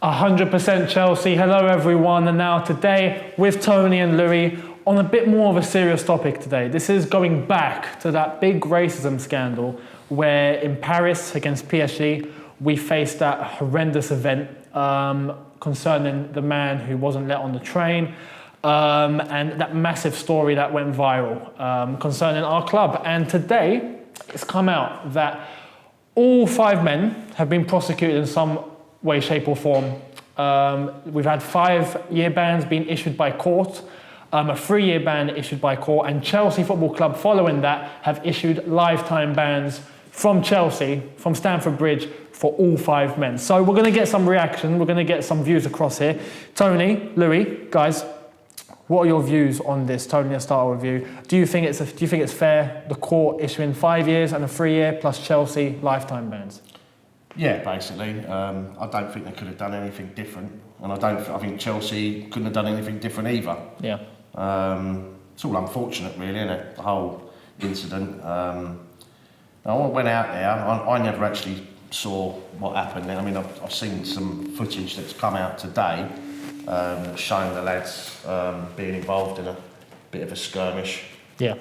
100% Chelsea. Hello everyone, and now today with Tony and Louis on a bit more of a serious topic today. This is going back to that big racism scandal where in Paris against PSG we faced that horrendous event concerning the man who wasn't let on the train and that massive story that went viral concerning our club. And today it's come out that all 5 men have been prosecuted in some way, shape or form. We've had 5-year bans being issued by court, a 3-year ban issued by court, and Chelsea Football Club following that have issued lifetime bans from Chelsea, from Stamford Bridge, for all 5 men. So we're going to get some reaction, we're going to get some views across here. Tony, Louis, guys, what are your views on this? Tony, let's start with you. Do you think it's fair, the court issuing 5 years and a 3-year plus Chelsea lifetime bans? Yeah, basically. I don't think they could have done anything different, and I think Chelsea couldn't have done anything different either. Yeah. It's all unfortunate, really, isn't it? The whole incident. I went out there. I never actually saw what happened. I mean, I've seen some footage that's come out today showing the lads being involved in a bit of a skirmish. Yeah.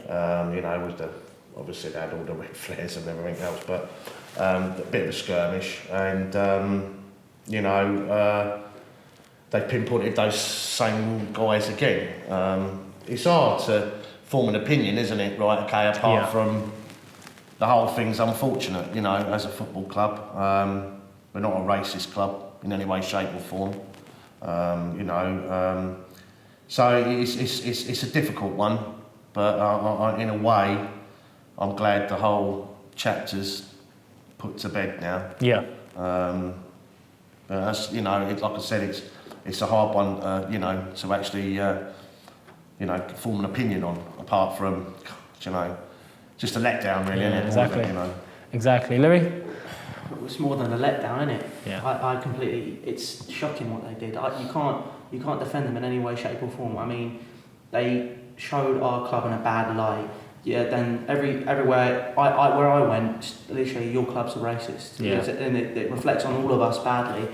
With obviously they had all the red flares and everything else, but. A bit of a skirmish, and they pinpointed those same guys again. It's hard to form an opinion, isn't it? Right? Okay, apart from the whole thing's unfortunate, as a football club. We're not a racist club in any way, shape, or form. So it's a difficult one, but in a way, I'm glad the whole chapter's put to bed now. Yeah. That's, like I said, it's a hard one, to actually, form an opinion on, apart from, just a letdown, really. Yeah, exactly. It, Exactly. Louis? It's more than a letdown, isn't it? Yeah. I completely. It's shocking what they did. You can't defend them in any way, shape, or form. I mean, they showed our club in a bad light. Yeah, then everywhere where I went, literally, your club's a racist. Yeah. And it reflects on all of us badly.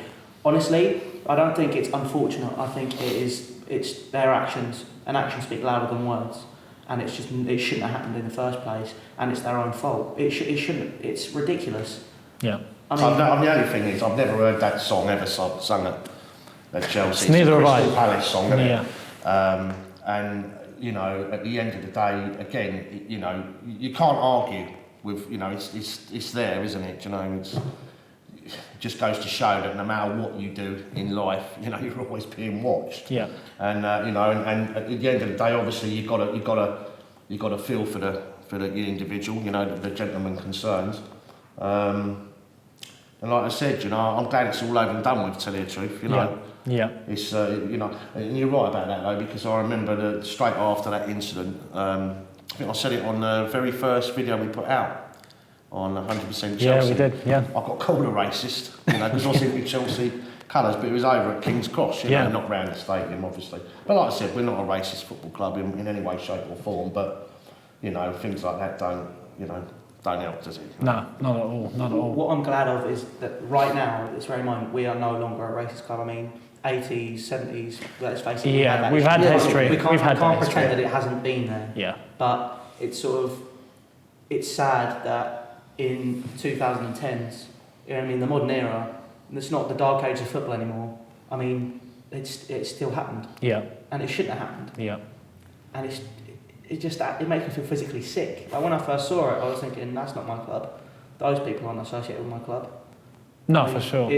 Honestly, I don't think it's unfortunate. I think it's their actions, and actions speak louder than words. And it shouldn't have happened in the first place, and it's their own fault. It shouldn't. It's ridiculous. Yeah. I mean, the only thing is, I've never heard that song ever sung at Chelsea. Neither have I. Crystal Palace song, isn't Yeah. it? And at the end of the day, again, you can't argue with, it's there, isn't it? It just goes to show that no matter what you do in life, you're always being watched. Yeah. And and at the end of the day, obviously, you've got to feel for the individual, the gentleman concerned. And like I said, I'm glad it's all over and done with, to tell you the truth, Yeah. It's, and you're right about that though, because I remember that straight after that incident, I think I said it on the very first video we put out on 100% Chelsea. Yeah, we did, yeah. I got called a racist, because I was in with Chelsea colours, but it was over at King's Cross, not round the stadium, obviously. But like I said, we're not a racist football club in any way, shape or form, but, things like that don't help, does it? No, not at all, not at all. What I'm glad of is that right now, at this very moment, we are no longer a racist club. I mean, 80s, 70s, let's face it. Yeah, we've had history. We can't history. pretend that it hasn't been there. Yeah. But it's sad that in 2010s, the modern era, it's not the dark age of football anymore. I mean, it still happened. Yeah. And it shouldn't have happened. Yeah. And it makes me feel physically sick. Like when I first saw it, I was thinking, that's not my club. Those people aren't associated with my club. No, for sure.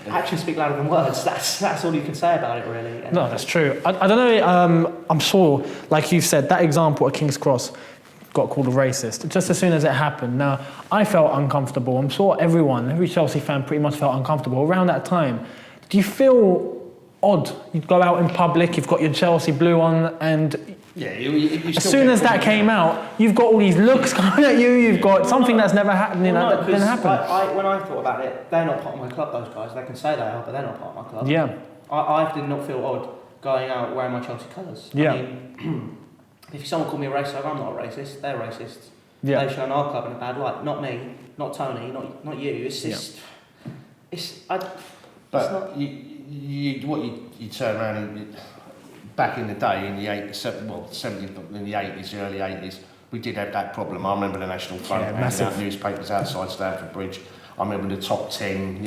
Actions speak louder than words. That's all you can say about it, really. And no, that's true. I don't know. I'm sure, like you said, that example at King's Cross got called a racist just as soon as it happened. Now, I felt uncomfortable. I'm sure every Chelsea fan pretty much felt uncomfortable around that time. Do you feel odd? You go out in public, you've got your Chelsea blue on, and as soon as that came out, you've got all these looks coming at you. You've got something that's never happened. That didn't happen. When I thought about it, they're not part of my club. Those guys, they can say they are, but they're not part of my club. Yeah. I did not feel odd going out wearing my Chelsea colours. Yeah. I mean, if someone called me a racist, I'm not a racist. They're racists. Yeah. They've shown our club in a bad light. Not me, not Tony, not you. It's just But not. you turn around and back in the day in the 70s, in the 80s, the early 80s, we did have that problem. I remember the National Front handing out newspapers outside Stamford Bridge. I remember the top 10,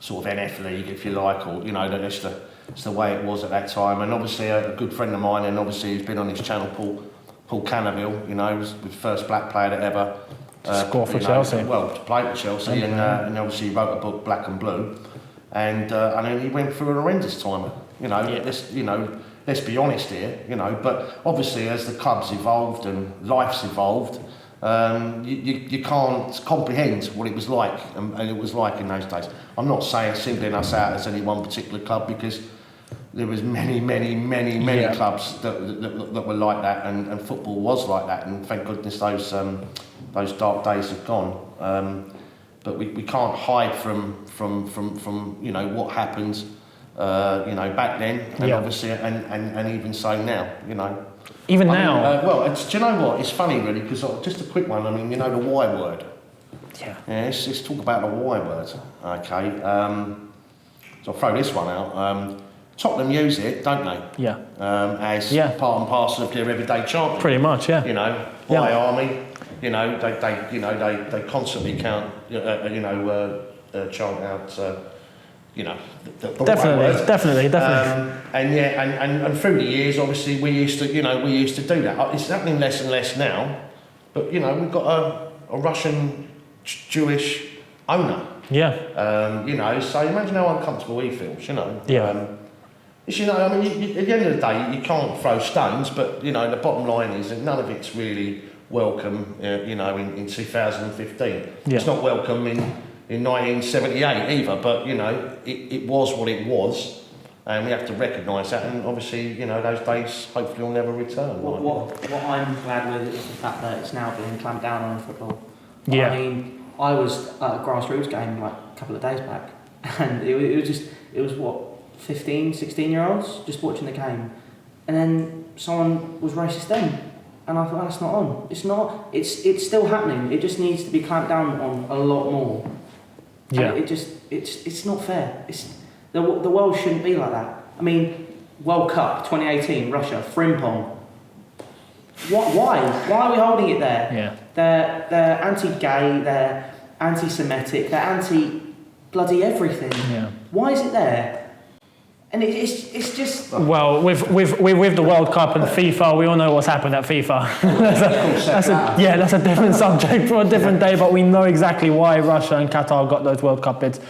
sort of NF League, if you like, or that's the way it was at that time. And obviously a good friend of mine, and obviously he's been on his channel, Paul Cannaville, was the first black player that ever score for Chelsea. Well, to play for Chelsea, and obviously he wrote a book, Black and Blue, and then he went through an horrendous time. Let's be honest here, But obviously, as the club's evolved and life's evolved, you can't comprehend what it was like, and it was like in those days. I'm not saying singling us out as any one particular club, because there was many clubs that were like that, and football was like that, and thank goodness those dark days have gone. But we can't hide from what happened, back then, and obviously, and even so now, Even now. Do you know what? It's funny really, because just a quick one. I mean, the Y word. Yeah. Let's talk about the Y word. Okay. So I'll throw this one out. Tottenham use it, don't they? Yeah. As part and parcel of their everyday chanting. Pretty much, yeah. Y Army. They constantly chant out. The Definitely. And through the years, obviously, we used to do that. It's happening less and less now, but we've got a Russian Jewish owner. Yeah. So imagine how uncomfortable he feels. Yeah. At the end of the day, you can't throw stones, but the bottom line is that none of it's really welcome. In 2015, it's not welcome in 1978 either, but it was what it was, and we have to recognise that, and obviously those days hopefully will never return. What I'm glad with is the fact that it's now being clamped down on football. Yeah. I mean, I was at a grassroots game like a couple of days back, and it was what, 15, 16-year-olds just watching the game, and then someone was racist then. And I thought, that's not on. It's not. It's still happening. It just needs to be clamped down on a lot more. Yeah. And it's not fair. The world shouldn't be like that. I mean, World Cup 2018, Russia, Frimpong. Why? Why are we holding it there? Yeah. They're anti-gay. They're anti-Semitic. They're anti-bloody everything. Yeah. Why is it there? And it's just... Well, with the World Cup and FIFA, we all know what's happened at FIFA. that's a different subject for a different day, but we know exactly why Russia and Qatar got those World Cup bids.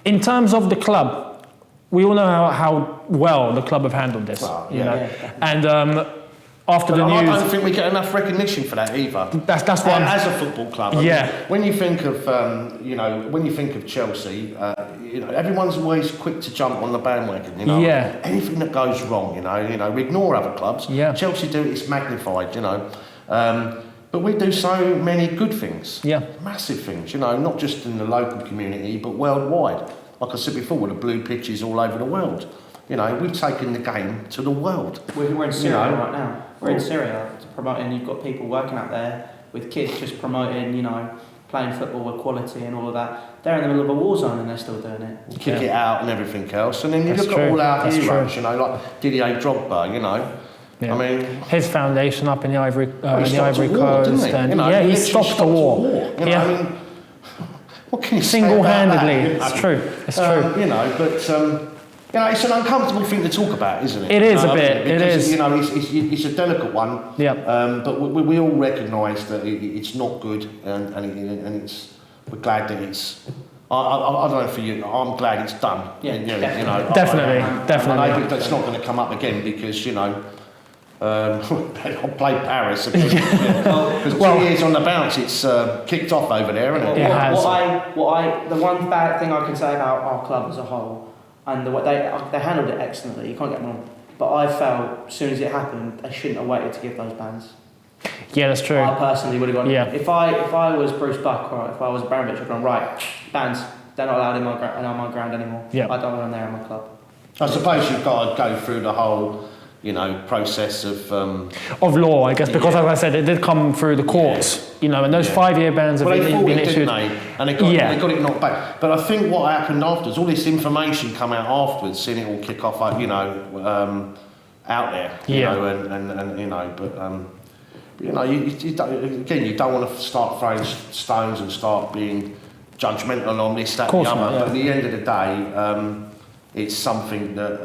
In terms of the club, we all know how well the club have handled this. And after the news... I don't think we get enough recognition for that either. That's what as a football club. When you think of Chelsea, everyone's always quick to jump on the bandwagon. Anything that goes wrong, we ignore other clubs. Yeah. Chelsea do it's magnified. But we do so many good things. Yeah. Massive things. Not just in the local community, but worldwide. Like I said before, with the blue pitches all over the world. We've taken the game to the world. We're in Syria right now. We're in Syria promoting. You've got people working out there with kids just promoting, playing football, equality and all of that. They're in the middle of a war zone and they're still doing it. You kick it out and everything else. And then you look at all our heroes, like Didier Drogba, Yeah. I mean... His foundation up in the Ivory Coast. Didn't he? He stopped the war. I mean, what can you Single-handedly. Say It's true. It's true. But it's an uncomfortable thing to talk about, isn't it? It is a bit. It is. It's a delicate one. Yeah. But we all recognise that it's not good, and it's. We're glad that it's. I don't know for you. I'm glad it's done. Yeah. Definitely. I hope that's not going to come up again because I'll play Paris. Because 2 years on the bounce, it's kicked off over there, isn't it? The one bad thing I can say about our club as a whole, and they handled it excellently. You can't get me wrong. But I felt as soon as it happened, they shouldn't have waited to give those bans. Yeah, that's true. I personally would have gone. Yeah. If I was Bruce Buck or if I was Abramovich, I'd gone right. Bans. They're not allowed on my ground anymore. Yeah. I don't want them there in my club. I suppose you've got to go through the whole process of law, I guess, because as I said, it did come through the courts, and those 5-year bans have they fought been it, issued. didn't they? And they got it knocked back. But I think what happened afterwards, all this information come out afterwards, seeing it all kick off, out there, you don't want to start throwing stones and start being judgmental on this, that, and the other. But at the end of the day, it's something that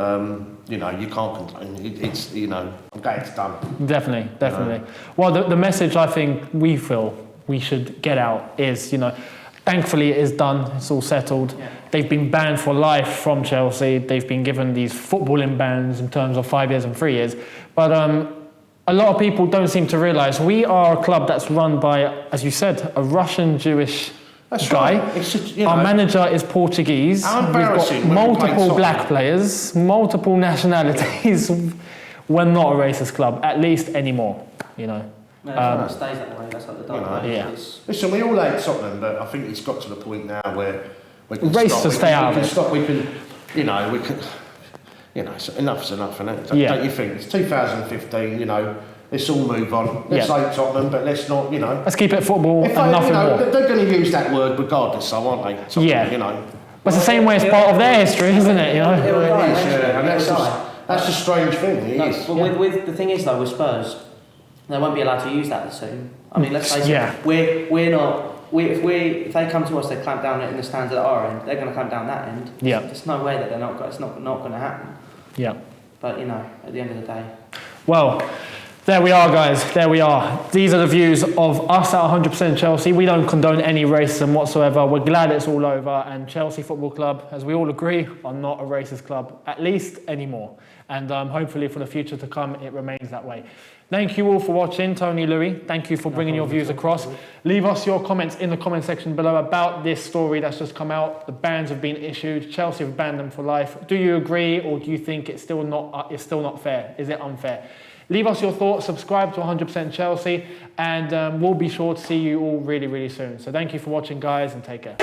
you can't control. It's I'm glad it's done. Definitely. Well, the message I think we feel we should get out is, thankfully it is done. It's all settled. Yeah. They've been banned for life from Chelsea. They've been given these footballing bans in terms of 5 years and 3 years. But a lot of people don't seem to realise we are a club that's run by, as you said, a Russian Jewish guy. Right. It's just, our manager is Portuguese. How embarrassing. We've got multiple black players, multiple nationalities. We're not a racist club, at least anymore. No, it stays that way. That's like the dark Listen, we all hate Tottenham, but I think it's got to the point now where we can race to stay out. We can. Enough's enough, isn't it? Don't you think? It's 2015. Let's all move on. Let's hate Tottenham, but let's not. Let's keep it football and nothing more. They're going to use that word regardless, so aren't they? Tottenham, But it's the same way it's part of their history, isn't it? And that's the strange thing. It is. But with the thing is though, with Spurs, they won't be allowed to use that soon. I mean, let's face it. We're not. If they come to us, they clamp down in the stands at our end. They're going to clamp down that end. Yeah. There's no way that they're not. It's not going to happen. Yeah. But at the end of the day. Well, there we are, guys. There we are. These are the views of us at 100% Chelsea. We don't condone any racism whatsoever. We're glad it's all over. And Chelsea Football Club, as we all agree, are not a racist club, at least anymore. And hopefully for the future to come, it remains that way. Thank you all for watching. Tony, Louis, thank you for bringing your views across. Leave us your comments in the comment section below about this story that's just come out. The bans have been issued. Chelsea have banned them for life. Do you agree, or do you think it's still not fair? Is it unfair? Leave us your thoughts. Subscribe to 100% Chelsea, and we'll be sure to see you all really, really soon. So thank you for watching, guys, and take care.